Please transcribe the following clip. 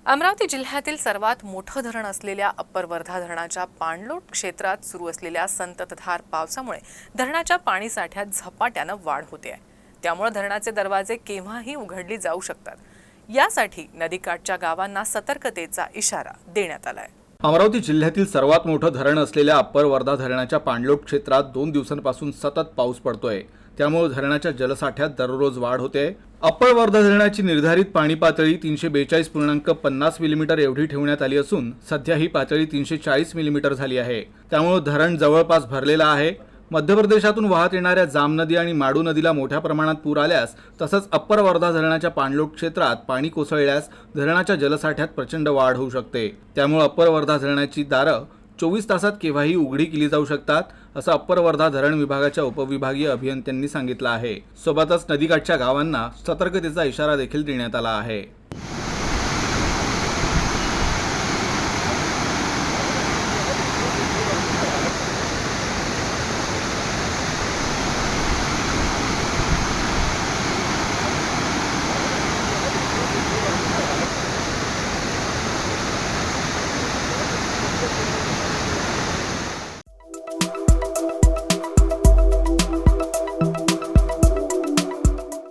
अमरावती जिल्ह्यातील सर्वात मोठं धरण असलेल्या अप्पर वर्धा धरणाच्या पाणलोट क्षेत्रात सुरू असलेल्या संततधार पावसामुळे धरणाच्या पाणीसाठ्यात झपाट्यानं वाढ होते आहे। त्यामुळे धरणाचे दरवाजे केव्हाही उघडले जाऊ शकतात। यासाठी नदीकाठच्या गावांना सतर्कतेचा इशारा देण्यात आला आहे। अमरावती जिल्ह्यातील सर्वात मोठं धरण असलेल्या अप्पर वर्धा धरणाच्या पाणलोट क्षेत्रात 2 दिवसांपासून सतत पाऊस पडतोय। त्यामुळे धरणाच्या जलसाठ्यात दररोज वाढ होते। अप्पर वर्धा धरणाची निर्धारित पाणी पातळी 342.50 मिलीमीटर एवढी ठेवण्यात आली असून सध्या ही पातळी 340 मिलीमीटर झाली आहे। त्यामुळे धरण जवळपास भरलेला आहे। मध्य प्रदेशातून वाहत येणाऱ्या जाम नदी आणि माडू नदीला मोठ्या प्रमाणात पूर आल्यास तसंच अप्पर वर्धा धरणाच्या पाणलोट क्षेत्रात पाणी कोसळल्यास धरणाच्या जलसाठ्यात प्रचंड वाढ होऊ शकते। त्यामुळे अप्पर वर्धा धरणाची दारं 24 तासात केव्हाही उघडी केली जाऊ शकतात, असं अप्पर वर्धा धरण विभागाच्या उपविभागीय अभियंत्यांनी सांगितलं आहे। सोबतच नदीकाठच्या गावांना सतर्कतेचा इशारा देखील देण्यात आला आहे।